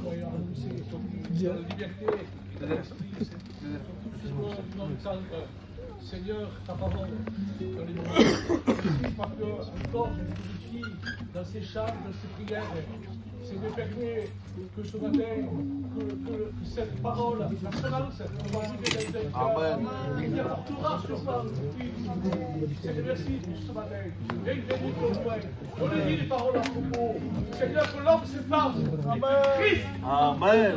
soyons annoncés dans la liberté de l'esprit. Nous entendre, Seigneur, ta parole dans les moments. Parce que encore, je me purifie dans ces chants, dans ces prières. Seigneur, permet que ce matin, que cette parole, la semence, va arriver dans un cœur qui apportera ce soir le fruit. Seigneur, merci pour ce matin. Réveille ton loin. Donnez-lui les paroles à propos. Seigneur, que l'homme se passe. Christ. Amen.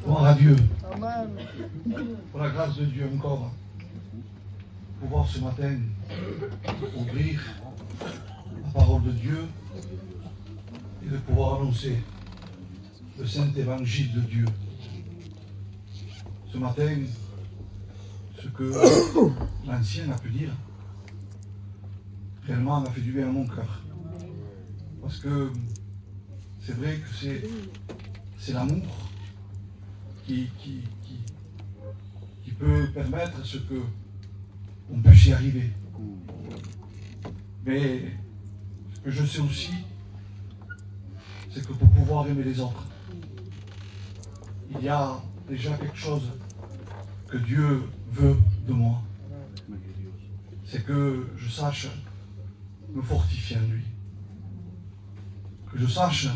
Gloire à Dieu. Amen. Pour la grâce de Dieu encore. Pouvoir ce matin ouvrir la parole de Dieu et de pouvoir annoncer le saint évangile de Dieu. Ce matin, ce que l'ancien a pu dire, réellement m'a fait du bien à mon cœur. Parce que c'est vrai que c'est l'amour qui peut permettre à ce que on puisse y arriver. Mais ce que je sais aussi, c'est que pour pouvoir aimer les autres, il y a déjà quelque chose que Dieu veut de moi. C'est que je sache me fortifier en lui. Que je sache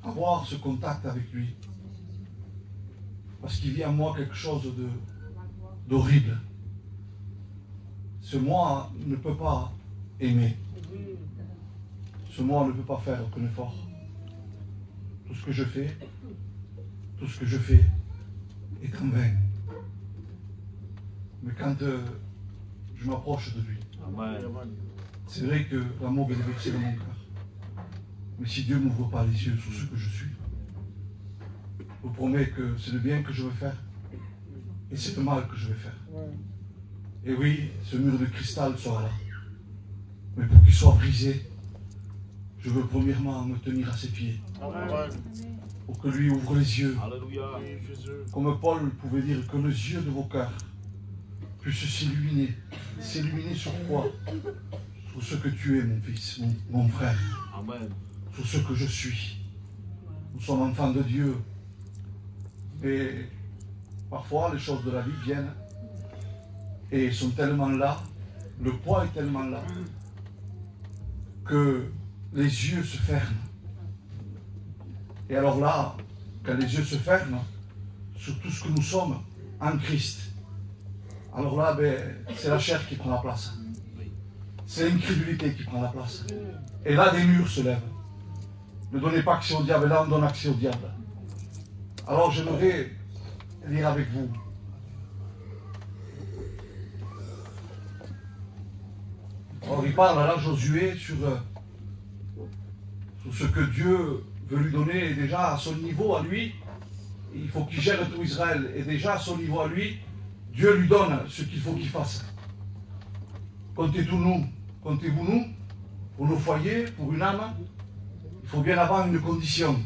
avoir ce contact avec lui. Parce qu'il vit en moi quelque chose d'horrible. Ce moi ne peut pas aimer. Ce moi ne peut pas faire aucun effort. Tout ce que je fais est en vain. Mais quand je m'approche de lui, c'est vrai que l'amour est versé dans mon cœur. Mais si Dieu ne m'ouvre pas les yeux sur ce que je suis, je vous promets que c'est le bien que je veux faire et c'est le mal que je vais faire. Et oui, ce mur de cristal sera là. Mais pour qu'il soit brisé, je veux premièrement me tenir à ses pieds. Pour que lui ouvre les yeux. Comme Paul pouvait dire, que les yeux de vos cœurs puissent s'illuminer. S'illuminer sur quoi? Sur ce que tu es, mon fils, mon frère. Sur ce que je suis. Nous sommes enfants de Dieu. Et parfois, les choses de la vie viennent et sont tellement là, le poids est tellement là, que les yeux se ferment. Et alors là, quand les yeux se ferment sur tout ce que nous sommes en Christ, alors là, c'est la chair qui prend la place. C'est l'incrédulité qui prend la place. Et là, des murs se lèvent. Ne donnez pas accès au diable, là on donne accès au diable. Alors j'aimerais lire avec vous. Alors il parle là, Josué, sur ce que Dieu veut lui donner, et déjà à son niveau à lui, il faut qu'il gère tout Israël, et déjà à son niveau à lui, Dieu lui donne ce qu'il faut qu'il fasse. Comptez-vous nous, pour nos foyers, pour une âme, il faut bien avoir une condition.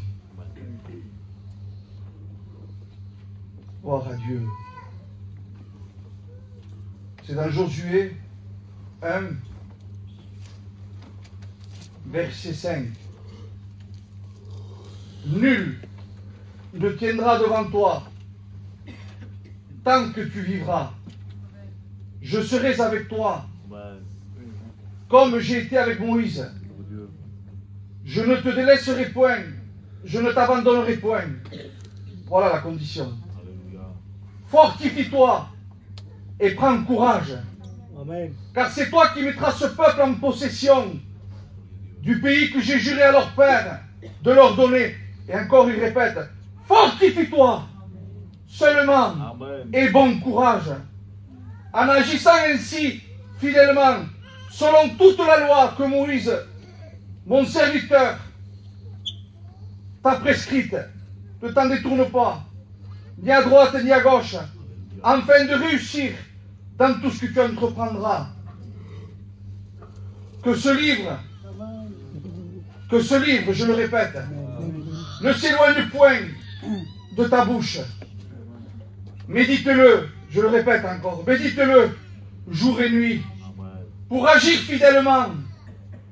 Gloire à Dieu. C'est dans Josué 1, verset 5. Nul ne tiendra devant toi tant que tu vivras. Je serai avec toi, comme j'ai été avec Moïse. Je ne te délaisserai point, je ne t'abandonnerai point. Voilà la condition. Fortifie-toi et prends courage. Amen. Car c'est toi qui mettras ce peuple en possession du pays que j'ai juré à leur père de leur donner. Et encore il répète, fortifie-toi seulement. Amen. Et bon courage. En agissant ainsi fidèlement, selon toute la loi que Moïse, mon serviteur, t'a prescrite, ne t'en détourne pas, ni à droite ni à gauche, afin de réussir dans tout ce que tu entreprendras. Que ce livre, je le répète, ne s'éloigne point de ta bouche. Médite-le, je le répète encore, médite-le jour et nuit, pour agir fidèlement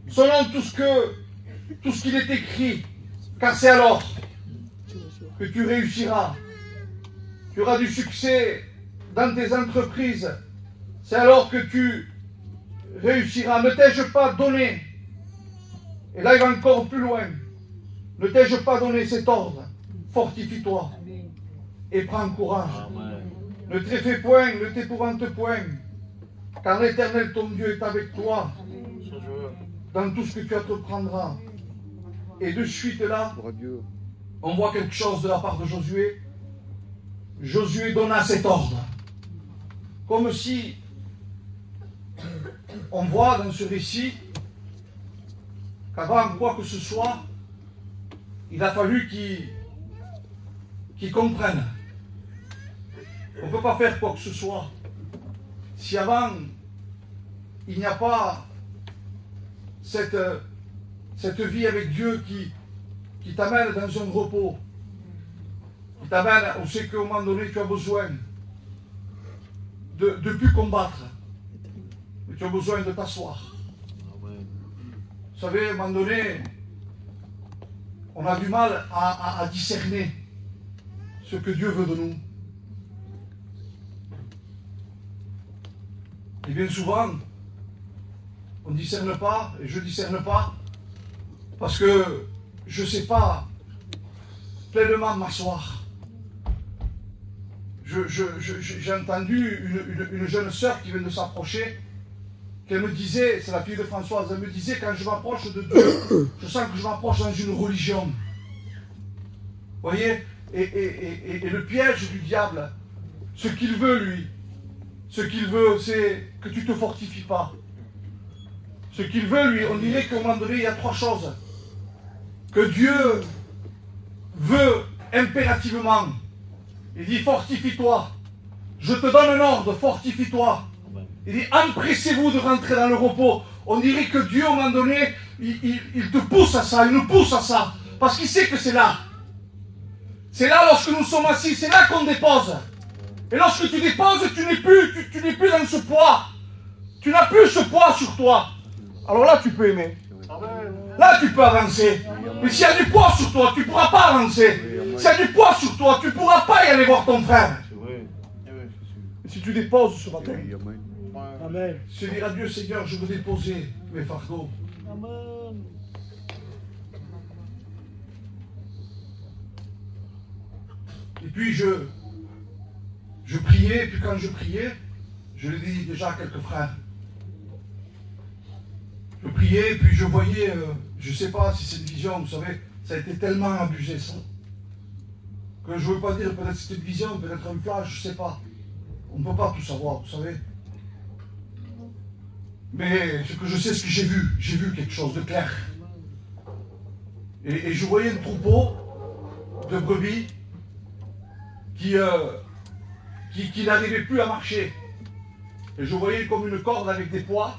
selon tout ce qu'il est écrit, car c'est alors que tu réussiras. Tu auras du succès dans tes entreprises. C'est alors que tu réussiras. Ne t'ai-je pas donné, et là il va encore plus loin, ne t'ai-je pas donné cet ordre? Fortifie-toi et prends courage. Amen. Ne t'effraie point, ne t'épouvante point, car l'Éternel ton Dieu est avec toi dans tout ce que tu entreprendras. Et de suite là, on voit quelque chose de la part de Josué. Josué donna cet ordre. Comme si on voit dans ce récit qu'avant quoi que ce soit, il a fallu qu'ils comprennent. On ne peut pas faire quoi que ce soit si avant il n'y a pas cette vie avec Dieu qui t'amène dans un repos, qui t'amène, on sait qu'à un moment donné tu as besoin de plus combattre, mais tu as besoin de t'asseoir. Vous savez, à un moment donné, on a du mal à discerner ce que Dieu veut de nous. Et bien souvent, on ne discerne pas, et je ne discerne pas, parce que je ne sais pas pleinement m'asseoir. J'ai entendu une jeune sœur qui vient de s'approcher, qu'elle me disait, c'est la fille de Françoise, elle me disait, quand je m'approche de Dieu, je sens que je m'approche dans une religion. Vous voyez, et le piège du diable, ce qu'il veut lui, ce qu'il veut, c'est que tu ne te fortifies pas. Ce qu'il veut, lui, on dirait qu'à un moment donné, il y a trois choses que Dieu veut impérativement. Il dit, fortifie-toi. Je te donne un ordre, fortifie-toi. Il dit, empressez-vous de rentrer dans le repos. On dirait que Dieu, à un moment donné, il te pousse à ça, il nous pousse à ça. Parce qu'il sait que c'est là. C'est là, lorsque nous sommes assis, c'est là qu'on dépose. Et lorsque tu déposes, tu n'es plus dans ce poids. Tu n'as plus ce poids sur toi. Alors là, tu peux aimer. Là, tu peux avancer. Mais s'il y a du poids sur toi, tu ne pourras pas avancer. S'il y a du poids sur toi, tu ne pourras pas y aller voir ton frère. Et si tu déposes ce matin, amen. C'est dire à Dieu, Seigneur, je veux déposer mes fardeaux. Amen. Et puis je priais, et puis quand je priais, je l'ai dit déjà à quelques frères. Je priais, et puis je voyais, je ne sais pas si c'est une vision, vous savez, ça a été tellement abusé ça, que je ne veux pas dire peut-être c'était une vision, peut-être un flash, je ne sais pas. On ne peut pas tout savoir, vous savez. Mais ce que je sais, ce que j'ai vu quelque chose de clair. Et je voyais un troupeau de brebis qui n'arrivait plus à marcher. Et je voyais comme une corde avec des poids.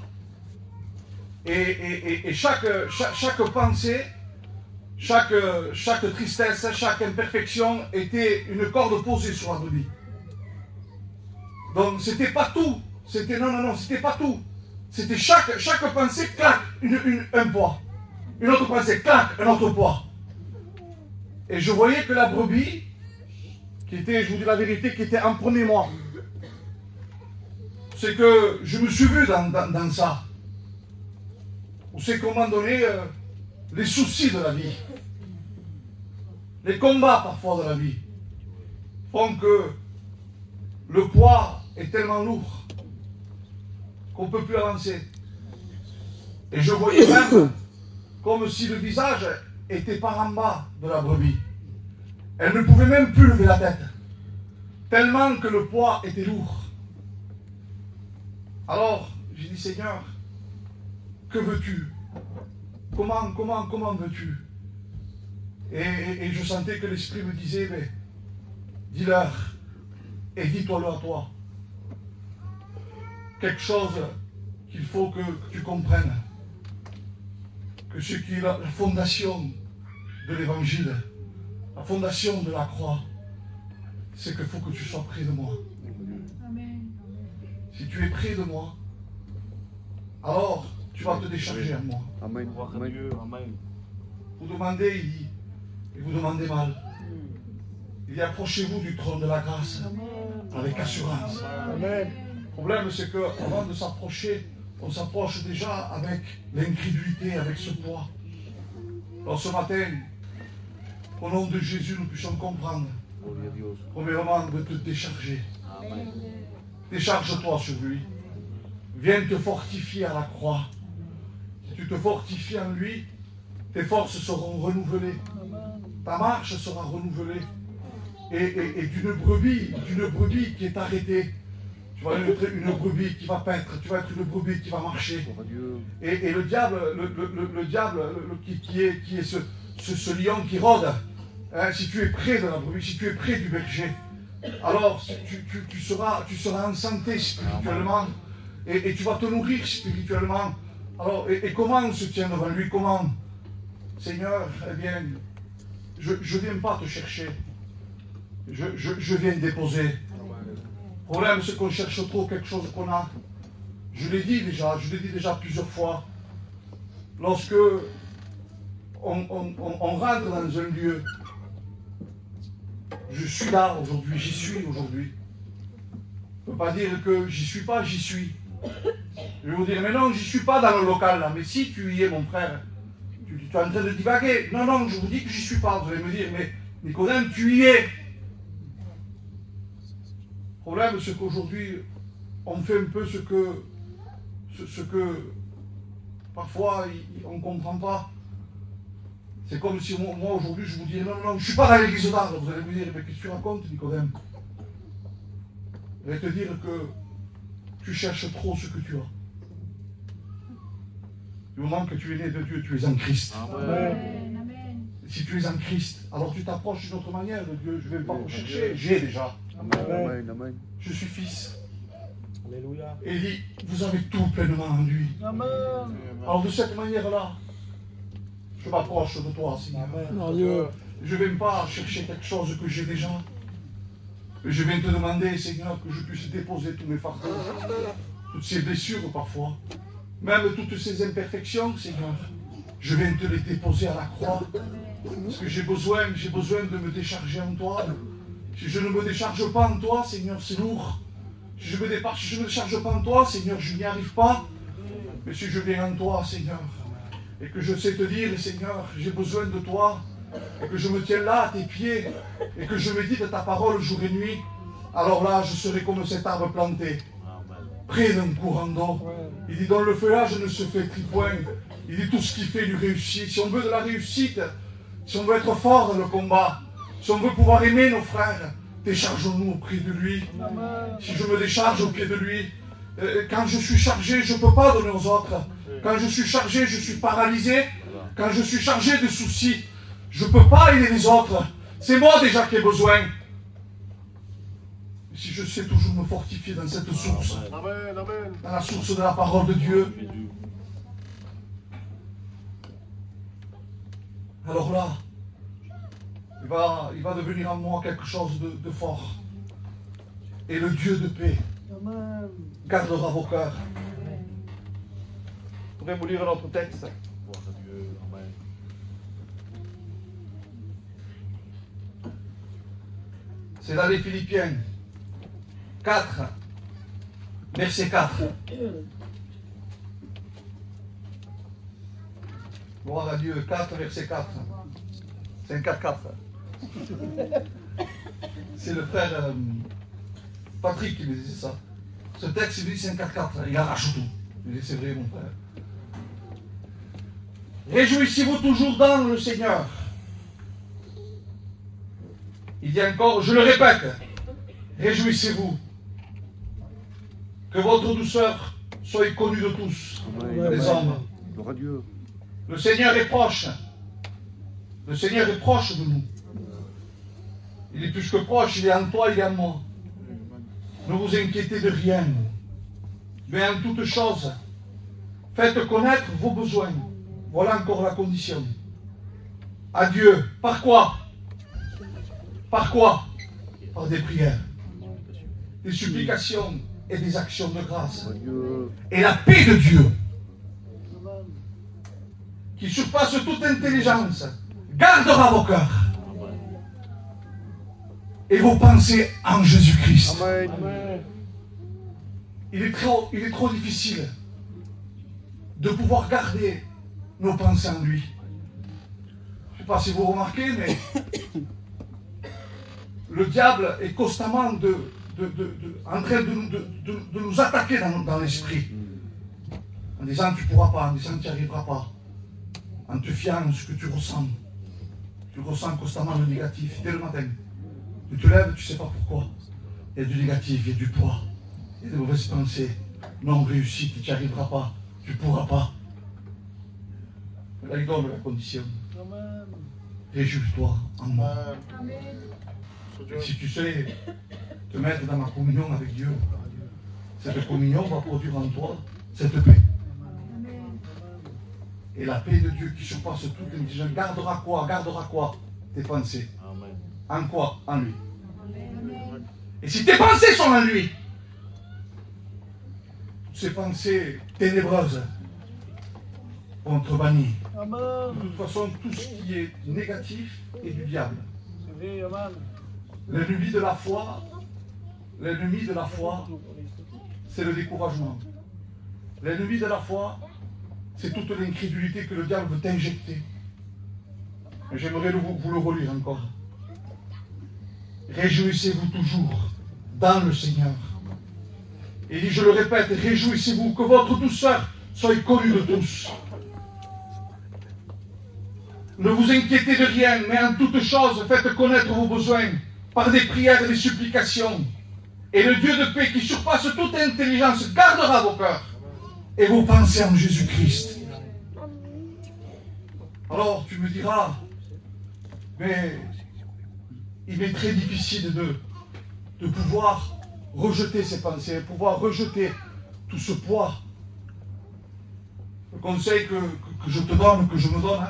Et chaque pensée, chaque tristesse, chaque imperfection était une corde posée sur la brebis. Donc c'était pas tout. C'était non, c'était pas tout. C'était chaque pensée, clac, un poids. Une autre pensée, clac, un autre poids. Et je voyais que la brebis, qui était, je vous dis la vérité, qui était en premier moi, c'est que je me suis vu dans ça. C'est qu'à un moment donné, les soucis de la vie, les combats parfois de la vie, font que le poids est tellement lourd qu'on ne peut plus avancer. Et je voyais même comme si le visage était par en bas de la brebis. Elle ne pouvait même plus lever la tête, tellement que le poids était lourd. Alors, j'ai dit, Seigneur, que veux-tu? Comment veux-tu? Et je sentais que l'Esprit me disait, mais dis-leur et dis-toi-le à toi. Quelque chose qu'il faut que tu comprennes. Que ce qui est la fondation de l'Évangile, la fondation de la croix, c'est qu'il faut que tu sois près de moi. Amen. Si tu es près de moi, alors tu vas te décharger à moi. Amen. Amen. Vous demandez, il dit, et vous demandez mal. Il dit, approchez-vous du trône de la grâce avec assurance. Amen. Le problème, c'est qu'avant de s'approcher, on s'approche déjà avec l'incrédulité, avec ce poids. Alors ce matin, au nom de Jésus, nous puissions comprendre, premièrement, de te décharger. Décharge-toi sur lui. Viens te fortifier à la croix. Si tu te fortifies en lui, tes forces seront renouvelées. Ta marche sera renouvelée. Et d'une brebis qui est arrêtée, tu vas être une brebis qui va paître, tu vas être une brebis qui va marcher. Et le diable, qui est ce lion qui rôde, hein, si tu es près de la brebis, si tu es près du berger, alors tu seras en santé spirituellement et tu vas te nourrir spirituellement. Alors, et comment on se tient devant lui? Comment? Seigneur, eh bien, je ne viens pas te chercher. Je viens déposer. Le problème, c'est qu'on cherche trop quelque chose qu'on a. Je l'ai dit déjà plusieurs fois. Lorsque on rentre dans un lieu, je suis là aujourd'hui, j'y suis aujourd'hui. Je ne peux pas dire que j'y suis pas, j'y suis. Je vais vous dire, mais non, j'y suis pas dans le local là. Mais si tu y es, mon frère, tu es en train de divaguer. Non, non, je vous dis que j'y suis pas. Vous allez me dire, mais Nicodème, tu y es. Le problème, c'est qu'aujourd'hui, on fait un peu ce que parfois on ne comprend pas. C'est comme si moi aujourd'hui, je vous dis, non, non, je ne suis pas dans l'église d'Arles. Vous allez me dire, mais qu'est-ce que tu racontes, Nicodème? Je vais te dire que tu cherches trop ce que tu as. Du moment que tu es né de Dieu, tu es en Christ. Amen. Si tu es en Christ, alors tu t'approches d'une autre manière de Dieu. Je ne vais pas te chercher, j'ai déjà. Amen. Amen. Je suis fils. Alléluia. Et il dit, vous avez tout pleinement en lui. Amen. Alors de cette manière-là, je m'approche de toi, Seigneur. Amen. Je ne viens pas chercher quelque chose que j'ai déjà. Je viens te demander, Seigneur, que je puisse déposer tous mes fardeaux, toutes ces blessures parfois, même toutes ces imperfections, Seigneur. Je viens te les déposer à la croix. Parce que j'ai besoin de me décharger en toi. Si je ne me décharge pas en toi, Seigneur, c'est lourd. Si je ne me décharge pas en toi, Seigneur, je n'y arrive pas. Mais si je viens en toi, Seigneur, et que je sais te dire, Seigneur, j'ai besoin de toi, et que je me tiens là à tes pieds, et que je médite ta parole jour et nuit, alors là, je serai comme cet arbre planté, près d'un courant d'eau. Il dit, dans le feuillage ne se fait point. Il dit, tout ce qui fait lui réussit. Si on veut de la réussite, si on veut être fort dans le combat, si on veut pouvoir aimer nos frères, déchargeons-nous auprès de lui. Si je me décharge au pied de lui, quand je suis chargé, je ne peux pas donner aux autres. Quand je suis chargé, je suis paralysé. Quand je suis chargé de soucis, je ne peux pas aider les autres. C'est moi déjà qui ai besoin. Si je sais toujours me fortifier dans cette source, dans la source de la parole de Dieu, alors là, il va devenir en moi quelque chose de fort. Et le Dieu de paix gardera vos cœurs. Je voudrais vous lire un autre texte. C'est dans les Philippiens 4, verset 4. Gloire à Dieu, 4, verset 4. C'est un 4-4. C'est le frère Patrick qui me disait ça. Ce texte, il dit c'est un 4-4. Il arrache tout. Il dit c'est vrai, mon frère. Réjouissez-vous toujours dans le Seigneur. Il dit encore, je le répète, réjouissez-vous. Que votre douceur soit connue de tous, les hommes. Le Seigneur est proche. Le Seigneur est proche de nous. Il est plus que proche, il est en toi, il est en moi. Ne vous inquiétez de rien. Mais en toute chose, faites connaître vos besoins. Voilà encore la condition. À Dieu. Par quoi? Par quoi? Par des prières, des supplications et des actions de grâce. Et la paix de Dieu, qui surpasse toute intelligence, gardera vos cœurs et vos pensées en Jésus-Christ. Amen. Il est trop difficile de pouvoir garder nos pensées en lui. Je ne sais pas si vous remarquez, mais le diable est constamment en train de nous attaquer dans l'esprit. En disant tu ne pourras pas, en disant tu n'y arriveras pas. En te fiant à ce que tu ressens. Tu ressens constamment le négatif dès le matin. Tu te lèves, tu ne sais pas pourquoi. Il y a du négatif, il y a du poids. Il y a des mauvaises pensées. Non, réussite, tu n'y arriveras pas. Tu ne pourras pas. Là, il donne la condition. Réjouis-toi en moi. Et si tu sais te mettre dans ma communion avec Dieu, cette communion va produire en toi cette paix. Et la paix de Dieu qui surpasse toute intelligence gardera quoi tes pensées. En quoi? En lui. Et si tes pensées sont en lui, ces pensées ténébreuses vont te bannir. De toute façon, tout ce qui est négatif est du diable. L'ennemi de la foi, c'est le découragement. L'ennemi de la foi, c'est toute l'incrédulité que le diable veut t'injecter. J'aimerais vous le relire encore. Réjouissez-vous toujours dans le Seigneur. Et je le répète, réjouissez-vous, que votre douceur soit connue de tous. Ne vous inquiétez de rien, mais en toute chose, faites connaître vos besoins par des prières et des supplications. Et le Dieu de paix qui surpasse toute intelligence gardera vos cœurs et vos pensées en Jésus-Christ. Alors tu me diras, mais il est très difficile de pouvoir rejeter ces pensées, de pouvoir rejeter tout ce poids. Le conseil que je te donne, que je me donne,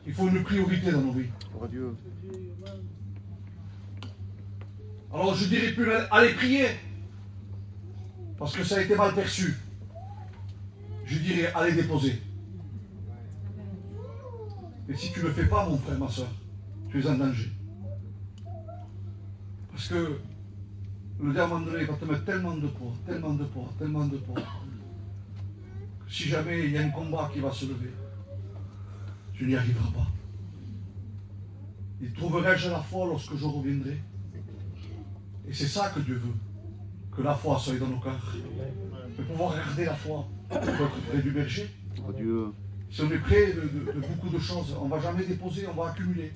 il faut une priorité dans nos vies. Alors je dirais plus allez prier, parce que ça a été mal perçu. Je dirais allez déposer. Et si tu ne le fais pas, mon frère, ma soeur, tu es en danger. Parce que le diable, à un moment donné, va te mettre tellement de poids, que si jamais il y a un combat qui va se lever, tu n'y arriveras pas. Et trouverai-je la foi lorsque je reviendrai? Et c'est ça que Dieu veut, que la foi soit dans nos cœurs. De pouvoir garder la foi, pour être près du berger. Si on est près de beaucoup de choses, on ne va jamais déposer, on va accumuler.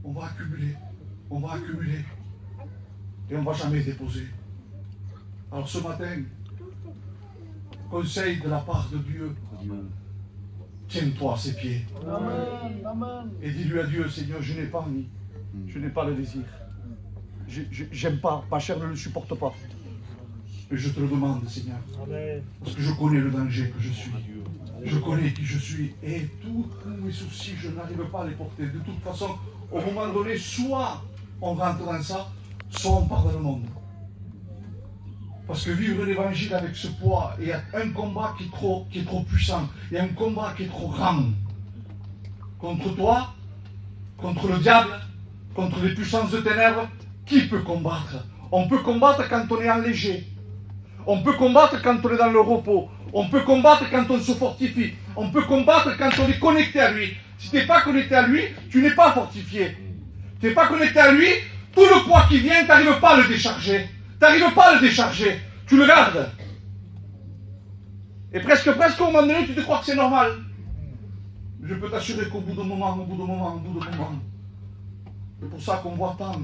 On va accumuler. Et on ne va jamais déposer. Alors ce matin, conseil de la part de Dieu, tiens-toi à ses pieds. Amen. Et dis-lui à Dieu, Seigneur, je n'ai pas envie, je n'ai pas le désir. J'aime pas, ma chair ne le supporte pas. Mais je te le demande, Seigneur. Amen. Parce que je connais le danger que je suis. Je connais qui je suis. Et tous mes soucis, je n'arrive pas à les porter. De toute façon, au moment donné, soit on rentre dans ça, soit on part dans le monde. Parce que vivre l'évangile avec ce poids, il y a un combat qui est trop puissant. Il y a un combat qui est trop grand. Contre toi, contre le diable, contre les puissances de ténèbres, qui peut combattre? On peut combattre quand on est en léger. On peut combattre quand on est dans le repos. On peut combattre quand on se fortifie. On peut combattre quand on est connecté à lui. Si tu n'es pas connecté à lui, tu n'es pas fortifié. Tu n'es pas connecté à lui, tout le poids qui vient, tu n'arrives pas à le décharger. Tu le gardes. Et presque au moment donné, tu te crois que c'est normal. Je peux t'assurer qu'au bout d'un moment, c'est pour ça qu'on voit tant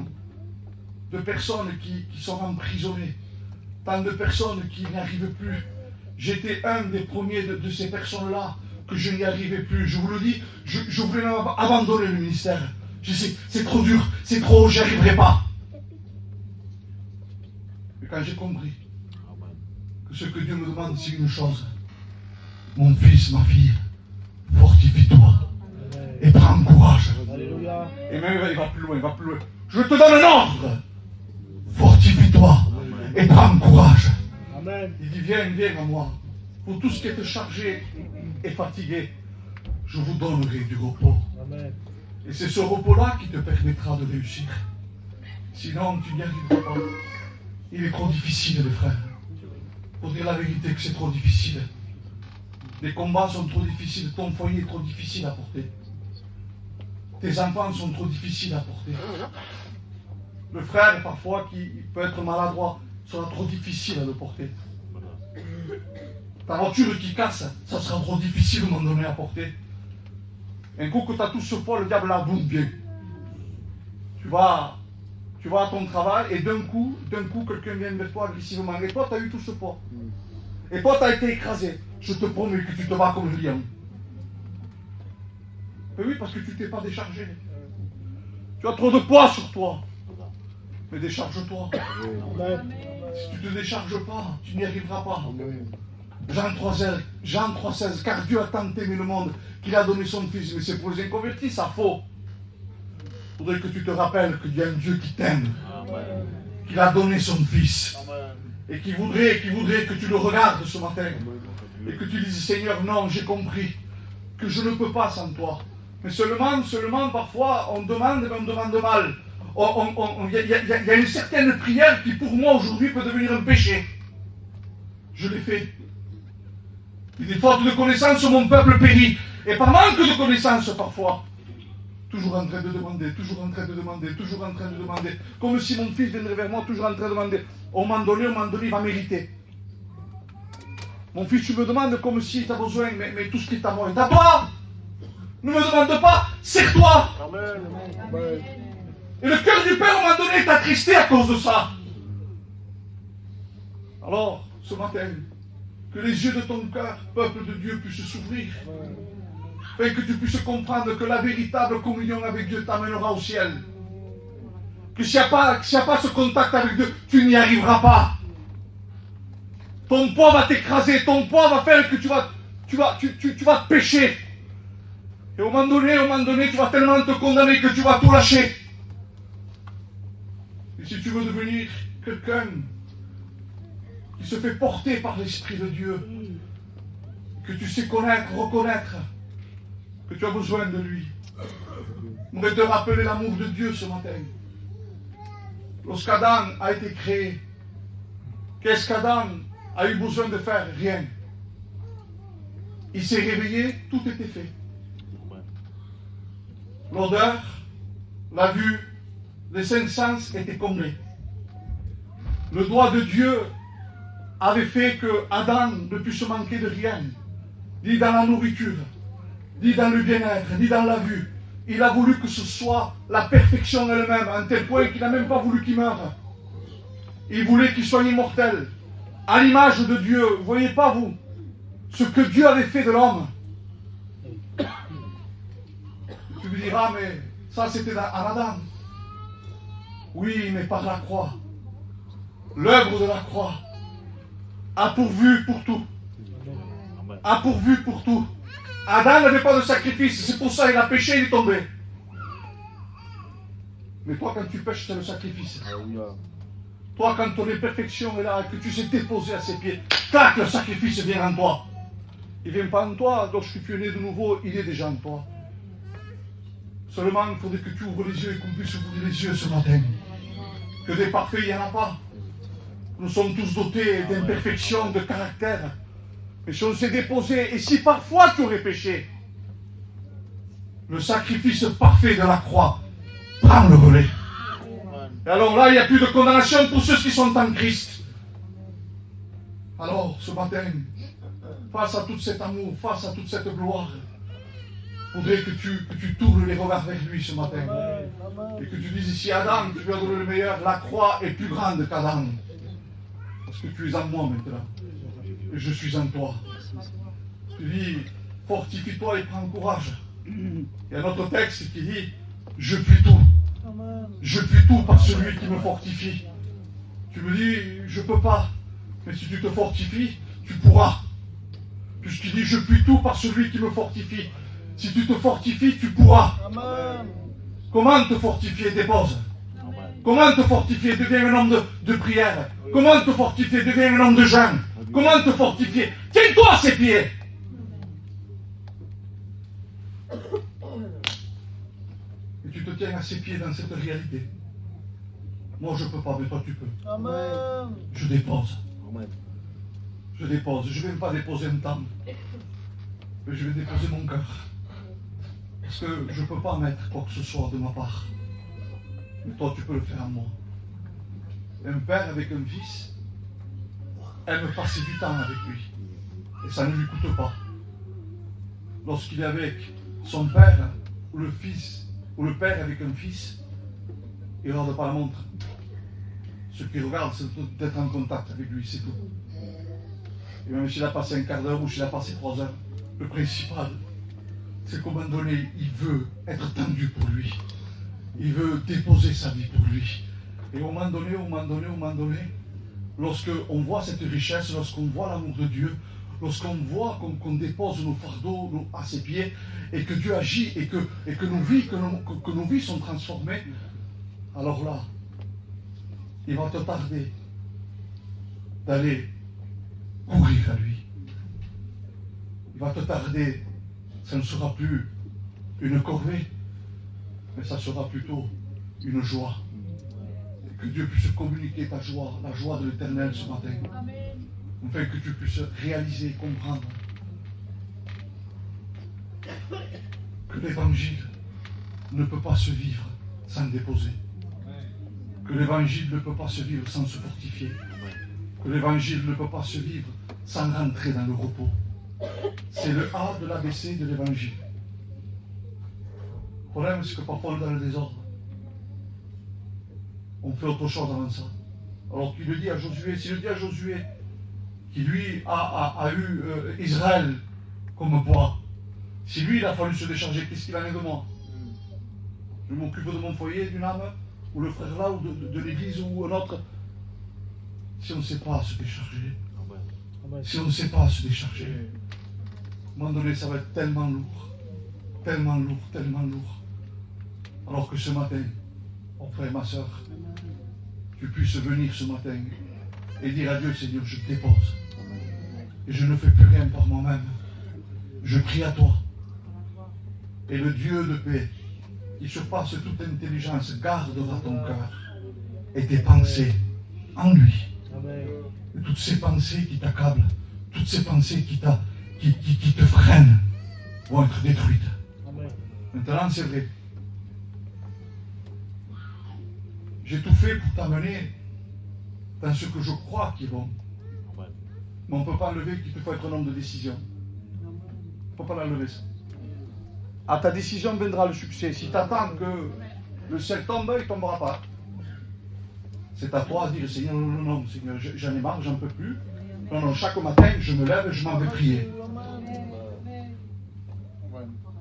de personnes qui sont emprisonnées, tant de personnes qui n'y arrivent plus. J'étais un des premiers de ces personnes-là que je n'y arrivais plus. Je vous le dis, je voulais même abandonner le ministère. Je sais, c'est trop dur, c'est trop haut, j'y arriverai pas. Et quand j'ai compris que ce que Dieu me demande, c'est une chose: mon fils, ma fille, fortifie-toi et prends courage. Alléluia. Et même il va plus loin, Je te donne un ordre. Fortifie-toi et prends courage. Amen. Il dit viens à moi. Pour tout ce qui est chargé et fatigué, je vous donnerai du repos. Amen. Et c'est ce repos-là qui te permettra de réussir. Sinon, tu n'y arriveras pas. Il est trop difficile, les frères. Pour dire la vérité que c'est trop difficile. Les combats sont trop difficiles. Ton foyer est trop difficile à porter. Tes enfants sont trop difficiles à porter. Le frère, parfois, qui peut être maladroit, sera trop difficile à le porter. Ta voiture qui casse, ça sera trop difficile à un moment donné à porter. Un coup que tu as tout ce poids, le diable la boum bien. Tu vas à ton travail et d'un coup, quelqu'un vient vers toi agressivement. Et toi, tu as eu tout ce poids. Et toi, tu as été écrasé. Je te promets que tu te bats comme le lion. Mais oui, parce que tu ne t'es pas déchargé. Tu as trop de poids sur toi. Mais décharge-toi. Si tu ne te décharges pas, tu n'y arriveras pas. Jean 3,16, car Dieu a tant aimé le monde qu'il a donné son Fils. Mais c'est pour les inconvertis, ça faux. Il faudrait que tu te rappelles qu'il y a un Dieu qui t'aime, qu'il a donné son Fils, et qui voudrait que tu le regardes ce matin, et que tu dises, Seigneur, non, j'ai compris que je ne peux pas sans toi. Mais seulement parfois, on demande, mais on demande mal. Il y a une certaine prière qui, pour moi, aujourd'hui, peut devenir un péché. Je l'ai fait. Il est faute de connaissance, mon peuple périt. Et par manque de connaissance, parfois. Toujours en train de demander, toujours en train de demander, toujours en train de demander. Comme si mon fils viendrait vers moi, toujours en train de demander. Au moment donné, il va mériter. Mon fils, tu me demandes comme si tu as besoin, mais tout ce qui est à moi est à toi. Ne me demande pas, serre-toi. Et le cœur du Père, à un moment donné, est attristé à cause de ça. Alors, ce matin, que les yeux de ton cœur, peuple de Dieu, puissent s'ouvrir. Et que tu puisses comprendre que la véritable communion avec Dieu t'amènera au ciel. Que s'il n'y a pas ce contact avec Dieu, tu n'y arriveras pas. Ton poids va t'écraser, ton poids va faire que tu vas pécher. Et au moment donné, tu vas tellement te condamner que tu vas tout lâcher. Et si tu veux devenir quelqu'un qui se fait porter par l'Esprit de Dieu, que tu sais reconnaître que tu as besoin de lui. Je voudrais te rappeler l'amour de Dieu ce matin. Lorsqu'Adam a été créé, qu'est-ce qu'Adam a eu besoin de faire? Rien. Il s'est réveillé, tout était fait. L'odeur, la vue, les 5 sens étaient comblés. Le doigt de Dieu avait fait que Adam ne puisse manquer de rien, ni dans la nourriture, ni dans le bien-être, ni dans la vue. Il a voulu que ce soit la perfection elle-même, à un tel point qu'il n'a même pas voulu qu'il meure. Il voulait qu'il soit immortel, à l'image de Dieu. Vous ne voyez pas, vous, ce que Dieu avait fait de l'homme. Tu me diras, mais ça c'était à Adam. Oui, mais par la croix. L'œuvre de la croix a pourvu pour tout. A pourvu pour tout. Adam n'avait pas de sacrifice, c'est pour ça qu'il a péché, il est tombé. Mais toi, quand tu pêches, c'est le sacrifice. Toi, quand ton imperfection est là, que tu sais déposer à ses pieds, tac, le sacrifice vient en toi. Il ne vient pas en toi, lorsque tu es né de nouveau, il est déjà en toi. Seulement, il faudrait que tu ouvres les yeux et qu'on puisse ouvrir les yeux ce matin. Que des parfaits, il n'y en a pas. Nous sommes tous dotés d'imperfections, de caractère. Mais si on s'est déposé, et si parfois tu aurais péché, le sacrifice parfait de la croix prend le relais. Et alors là, il n'y a plus de condamnation pour ceux qui sont en Christ. Alors, ce matin, face à tout cet amour, face à toute cette gloire, il faudrait que tu tournes les regards vers lui ce matin. Et que tu dises, si Adam, tu lui as donné le meilleur, la croix est plus grande qu'Adam. Parce que tu es en moi maintenant. Et je suis en toi. Tu dis, fortifie-toi et prends courage. Il y a un autre texte qui dit, je puis tout. Je puis tout par celui qui me fortifie. Tu me dis, je ne peux pas. Mais si tu te fortifies, tu pourras. Puisqu'il dit, je puis tout par celui qui me fortifie. Si tu te fortifies, tu pourras. Amen. Comment te fortifier? Dépose. Comment te fortifier? Deviens un homme de prière. Comment te fortifier? Deviens un homme de jeûne. Comment te fortifier? Tiens-toi à ses pieds. Et tu te tiens à ses pieds dans cette réalité. Moi, je ne peux pas, mais toi, tu peux. Amen. Je dépose. Je dépose. Je ne vais pas déposer un temple. Mais je vais déposer mon cœur. Parce que je ne peux pas mettre quoi que ce soit de ma part. Mais toi, tu peux le faire en moi. Un père avec un fils aime passer du temps avec lui. Et ça ne lui coûte pas. Lorsqu'il est avec son père, ou le fils, ou le père avec un fils, il ne regarde pas la montre. Ce qu'il regarde, c'est d'être en contact avec lui, c'est tout. Et même s'il a passé un quart d'heure ou s'il a passé 3 heures, le principal, c'est qu'à un moment donné, il veut être tendu pour lui. Il veut déposer sa vie pour lui. Et au moment donné, lorsqu'on voit cette richesse, lorsqu'on voit l'amour de Dieu, lorsqu'on voit qu'on dépose nos fardeaux à ses pieds, et que Dieu agit, et que nos vies sont transformées, alors là, il va te tarder d'aller courir à lui. Il va te tarder, ça ne sera plus une corvée, mais ça sera plutôt une joie. Et que Dieu puisse communiquer ta joie, la joie de l'Éternel ce matin. Afin que tu puisses réaliser, comprendre que l'Évangile ne peut pas se vivre sans déposer. Que l'Évangile ne peut pas se vivre sans se fortifier. Que l'Évangile ne peut pas se vivre sans rentrer dans le repos. C'est le A de l'ABC de l'Évangile. Le problème, c'est que parfois on est dans le désordre. On fait autre chose avant ça. Alors qu'il le dit à Josué, s'il le dit à Josué, qui lui a eu Israël comme bois, si lui il a fallu se décharger, qu'est-ce qu'il en est de moi? Je m'occupe de mon foyer, d'une âme, ou le frère là, ou de l'église, ou un autre. Si on ne sait pas se décharger, si on ne sait pas se décharger, à un moment donné, ça va être tellement lourd, tellement lourd, tellement lourd. Alors que ce matin, mon frère et ma soeur, tu puisses venir ce matin et dire à Dieu, Seigneur, je te dépose. Et je ne fais plus rien par moi-même. Je prie à toi. Et le Dieu de paix, qui surpasse toute intelligence, gardera ton cœur et tes pensées en lui. Et toutes ces pensées qui t'accablent, toutes ces pensées qui te freinent, vont être détruites. Maintenant, c'est vrai. J'ai tout fait pour t'amener dans ce que je crois qui est bon. Mais on ne peut pas enlever qu'il te faut être un homme de décision. On ne peut pas l'enlever ça. À ta décision viendra le succès. Si tu attends que le ciel tombe, il ne tombera pas. C'est à toi de dire, Seigneur, non, Seigneur, j'en ai marre, j'en peux plus. Non, chaque matin, je me lève et je m'en vais prier.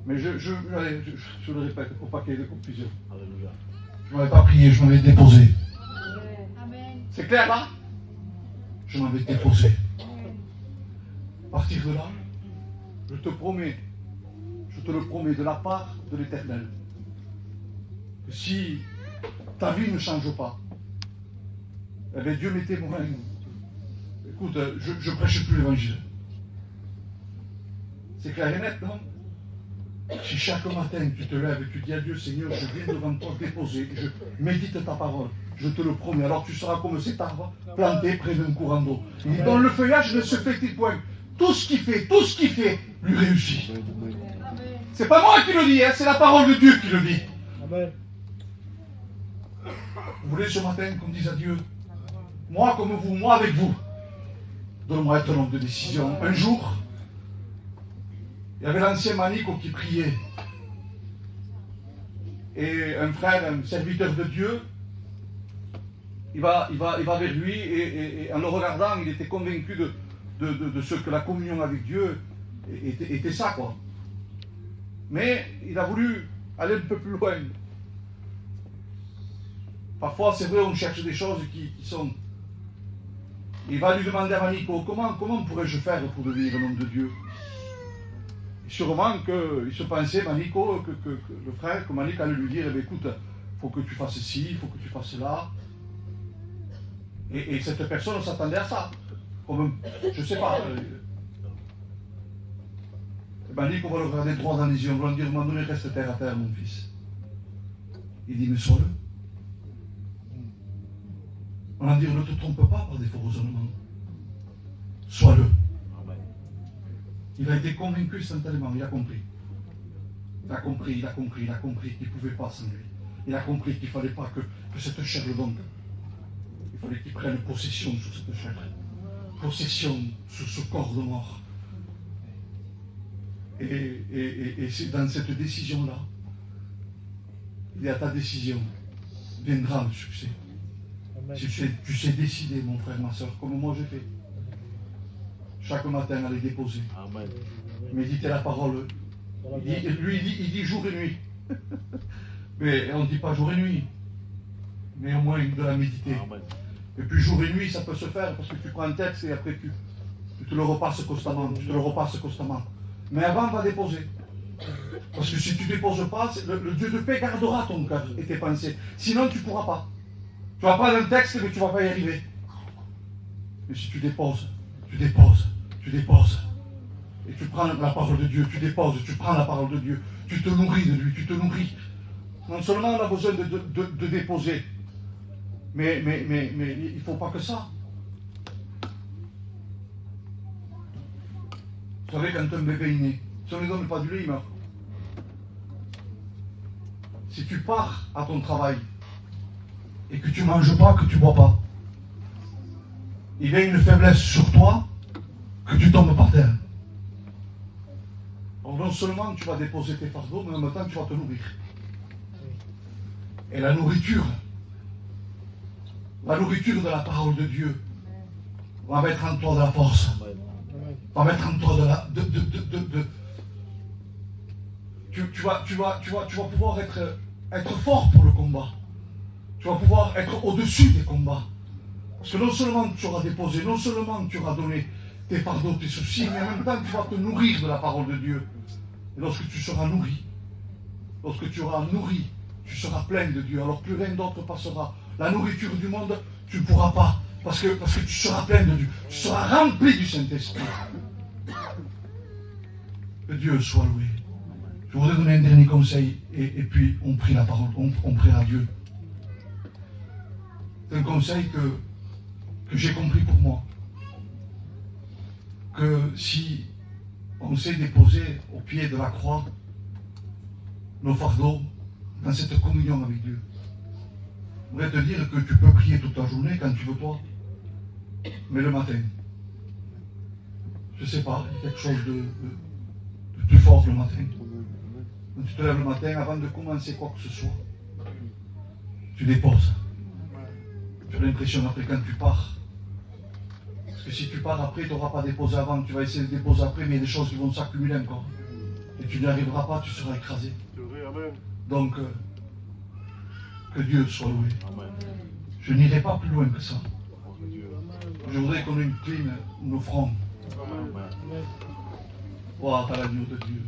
Mais je le répète, pour pas qu'il y ait de confusion. Je ne m'avais pas prié, je m'avais déposé. C'est clair là? Je m'avais déposé. À partir de là, je te le promets de la part de l'Éternel, que si ta vie ne change pas, eh bien Dieu m'est témoin. Écoute, je ne prêche plus l'évangile. C'est clair et net, non? Si chaque matin tu te lèves et tu dis à Dieu, Seigneur, je viens devant toi déposer, je médite ta parole, je te le promets, alors tu seras comme cet arbre planté près d'un courant d'eau. Dont le feuillage ne se fait-il point. Tout ce qu'il fait, lui réussit. C'est pas moi qui le dis, hein, c'est la parole de Dieu qui le dit. Amen. Vous voulez ce matin qu'on dise à Dieu, moi comme vous, moi avec vous, donne-moi être un homme de décision. Un jour, il y avait l'ancien Manico qui priait. Et un frère, un serviteur de Dieu, il va vers lui et en le regardant, il était convaincu de ce que la communion avec Dieu était ça, quoi. Mais il a voulu aller un peu plus loin. Parfois, c'est vrai, on cherche des choses qui sont... Il va lui demander à Manico, comment pourrais-je faire pour devenir un homme de Dieu? Et sûrement qu'il se pensait, Manico, que le frère, que Manico allait lui dire, eh bien, écoute, il faut que tu fasses ci, il faut que tu fasses là. Et cette personne s'attendait à ça. Comme, je ne sais pas. Il m'a dit qu'on va le regarder droit dans les yeux, on va lui dire, m'a donné, reste terre à terre, mon fils. Il dit, mais sois-le. On va dire, ne te trompe pas par des faux raisonnements. Sois-le. Il a été convaincu instantanément, il a compris. Il a compris qu'il ne pouvait pas sans lui. Il a compris qu'il ne fallait pas que cette chair le donne. Il fallait qu'il prenne possession sur cette chair. Possession sur ce corps de mort. Et c'est dans cette décision-là, et à ta décision, viendra le succès. Tu sais décider, mon frère, ma soeur, comme moi j'ai fait. Chaque matin, aller déposer. Amen. Méditer la parole. Il dit jour et nuit. Mais on ne dit pas jour et nuit. Mais au moins de la méditer. Amen. Et puis jour et nuit, ça peut se faire parce que tu prends un texte et après tu te le repasses constamment. Mais avant, va déposer. Parce que si tu ne déposes pas, le Dieu de paix gardera ton cœur et tes pensées. Sinon, tu ne pourras pas. Tu vas prendre un texte, mais tu ne vas pas y arriver. Mais si tu déposes, et tu prends la parole de Dieu, tu déposes, tu prends la parole de Dieu, tu te nourris de lui, tu te nourris. Non seulement on a besoin de déposer, mais il ne faut pas que ça. Vous savez, quand un bébé est né, si on ne lui donne pas du lait, il meurt. Si tu pars à ton travail et que tu ne manges pas, que tu ne bois pas, il y a une faiblesse sur toi que tu tombes par terre. Donc non seulement tu vas déposer tes fardeaux, mais en même temps tu vas te nourrir. Et la nourriture de la parole de Dieu va mettre en toi de la force. Va mettre en toi tu vas pouvoir être fort pour le combat. Tu vas pouvoir être au-dessus des combats. Parce que non seulement tu auras déposé, non seulement tu auras donné tes fardeaux, tes soucis, mais en même temps tu vas te nourrir de la parole de Dieu. Et lorsque tu seras nourri, tu seras plein de Dieu. Alors plus rien d'autre passera. La nourriture du monde, tu ne pourras pas. Parce que tu seras plein de Dieu. Tu seras rempli du Saint-Esprit. Que Dieu soit loué. Je voudrais donner un dernier conseil et puis on prie la parole, on priera Dieu. C'est un conseil que j'ai compris pour moi. Que si on sait déposer au pied de la croix nos fardeaux dans cette communion avec Dieu, je voudrais te dire que tu peux prier toute la journée quand tu veux toi, mais le matin, je ne sais pas, il y a quelque chose de plus fort le matin. Quand tu te lèves le matin, avant de commencer quoi que ce soit, tu déposes. Tu as l'impression après quand tu pars. Parce que si tu pars après, tu n'auras pas déposé avant. Tu vas essayer de déposer après, mais il y a des choses qui vont s'accumuler encore. Et tu n'y arriveras pas, tu seras écrasé. Donc, que Dieu soit loué. Je n'irai pas plus loin que ça. Je voudrais qu'on incline nos fronts. Voir à l'agneau de Dieu.